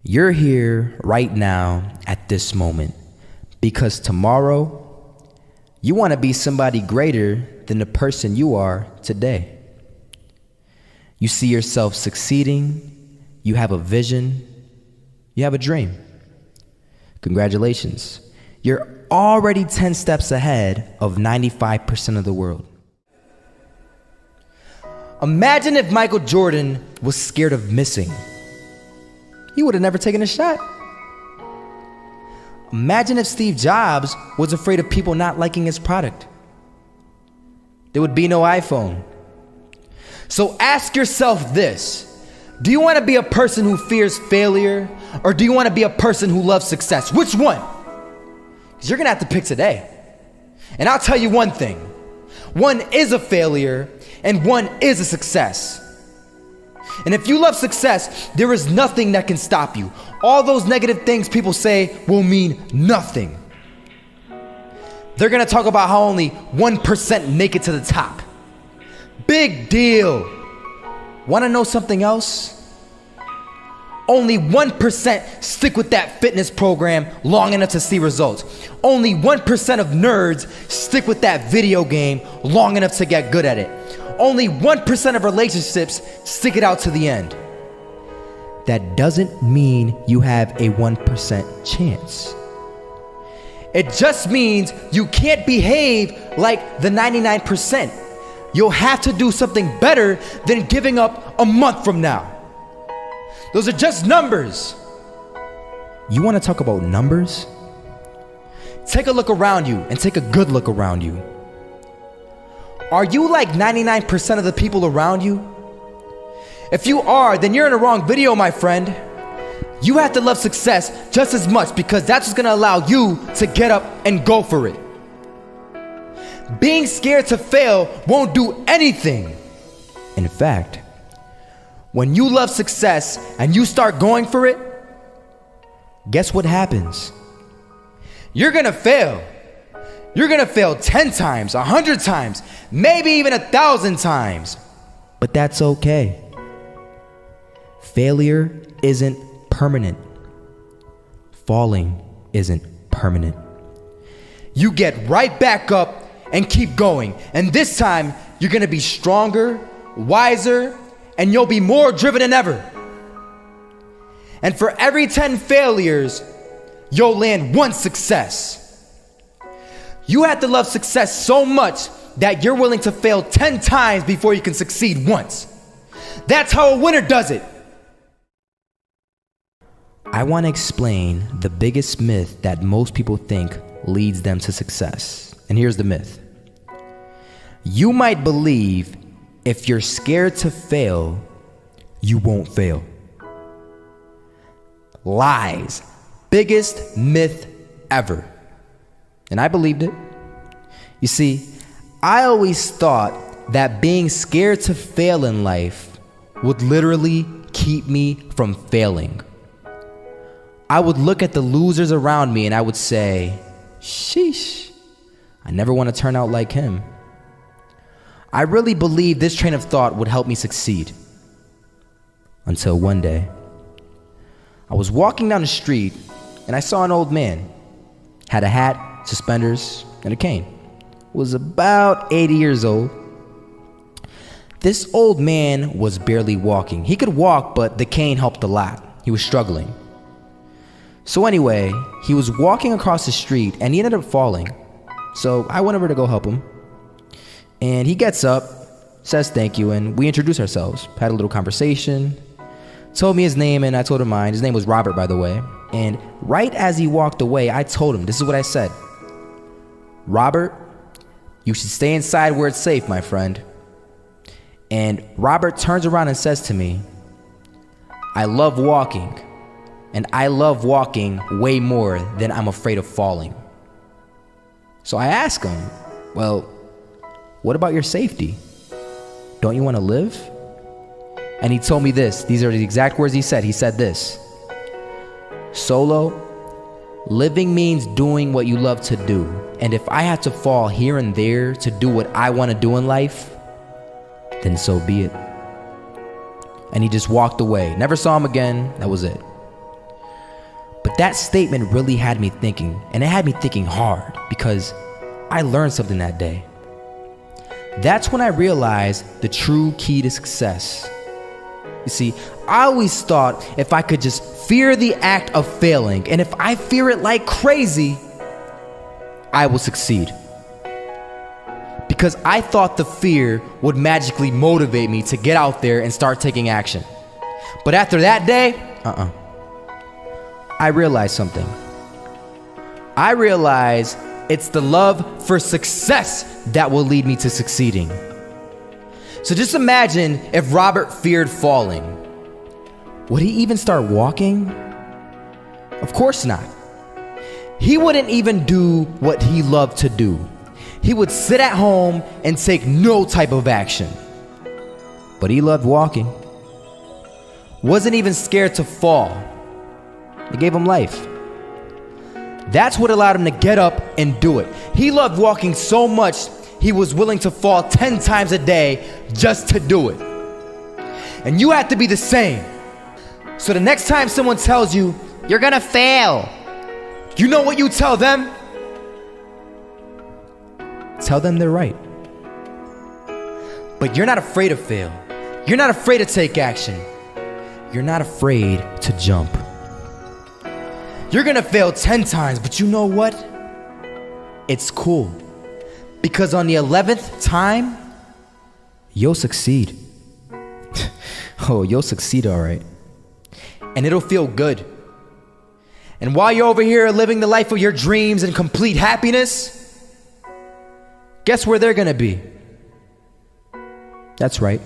You're here right now at this moment because tomorrow you want to be somebody greater than the person you are today. You see yourself succeeding, you have a vision, you have a dream. Congratulations. You're already 10 steps ahead of 95% of the world. Imagine if Michael Jordan was scared of missing. He would have never taken a shot. Imagine if Steve Jobs was afraid of people not liking his product. There would be no iPhone. So ask yourself this. Do you want to be a person who fears failure, or do you want to be a person who loves success? Which one? Because you're going to have to pick today. And I'll tell you one thing. One is a failure, and one is a success. And if you love success, there is nothing that can stop you. All those negative things people say will mean nothing. They're going to talk about how only 1% make it to the top. Big deal. Want to know something else? Only 1% stick with that fitness program long enough to see results. Only 1% of nerds stick with that video game long enough to get good at it. Only 1% of relationships stick it out to the end. That doesn't mean you have a 1% chance. It just means you can't behave like the 99%. You'll have to do something better than giving up a month from now. Those are just numbers. You want to talk about numbers? Take a look around you and take a good look around you. Are you like 99% of the people around you? If you are, then you're in the wrong video, my friend. You have to love success just as much because that's what's going to allow you to get up and go for it. Being scared to fail won't do anything. In fact, when you love success and you start going for it, guess what happens? You're going to fail. You're going to fail 10 times, 100 times, maybe even 1,000 times. But that's okay. Failure isn't permanent. Falling isn't permanent. You get right back up and keep going. And this time, you're going to be stronger, wiser, and you'll be more driven than ever. And for every 10 failures, you'll land one success. You have to love success so much that you're willing to fail 10 times before you can succeed once. That's how a winner does it. I want to explain the biggest myth that most people think leads them to success. And here's the myth. You might believe if you're scared to fail, you won't fail. Lies. Biggest myth ever. And I believed it. You see, I always thought that being scared to fail in life would literally keep me from failing. I would look at the losers around me and I would say, sheesh, I never want to turn out like him. I really believed this train of thought would help me succeed. Until one day, I was walking down the street and I saw an old man. Had a hat, suspenders, and a cane. Was about 80 years old. This old man was barely walking. He could walk, but the cane helped a lot. He was struggling. So anyway, he was walking across the street and he ended up falling. So I went over to go help him. And he gets up, says thank you, and we introduced ourselves. Had a little conversation. Told me his name and I told him mine. His name was Robert, by the way. And right as he walked away, I told him, this is what I said. Robert, you should stay inside where it's safe, my friend. And Robert turns around and says to me, I love walking. And I love walking way more than I'm afraid of falling. So I asked him, well, what about your safety? Don't you want to live? And he told me this. These are the exact words he said. He said this. Solo, living means doing what you love to do. And if I have to fall here and there to do what I want to do in life, then so be it. And he just walked away. Never saw him again. That was it. But that statement really had me thinking, and it had me thinking hard because I learned something that day. That's when I realized the true key to success. You see, I always thought if I could just fear the act of failing, and if I fear it like crazy, I will succeed. Because I thought the fear would magically motivate me to get out there and start taking action. But after that day, I realized something. I realized it's the love for success that will lead me to succeeding. So just imagine if Robert feared falling. Would he even start walking? Of course not. He wouldn't even do what he loved to do. He would sit at home and take no type of action. But he loved walking. Wasn't even scared to fall. It gave him life. That's what allowed him to get up and do it. He loved walking so much, he was willing to fall 10 times a day just to do it. And you have to be the same. So the next time someone tells you, you're gonna fail, you know what you tell them? Tell them they're right. But you're not afraid to fail. You're not afraid to take action. You're not afraid to jump. You're gonna fail 10 times, but you know what? It's cool. Because on the 11th time, you'll succeed. Oh, you'll succeed all right. And it'll feel good. And while you're over here living the life of your dreams and complete happiness, guess where they're gonna be? That's right.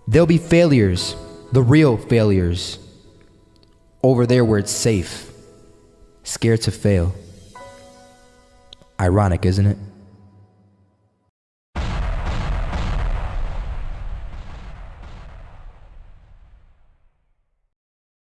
They'll be failures, the real failures. Over there where it's safe, scared to fail. Ironic, isn't it?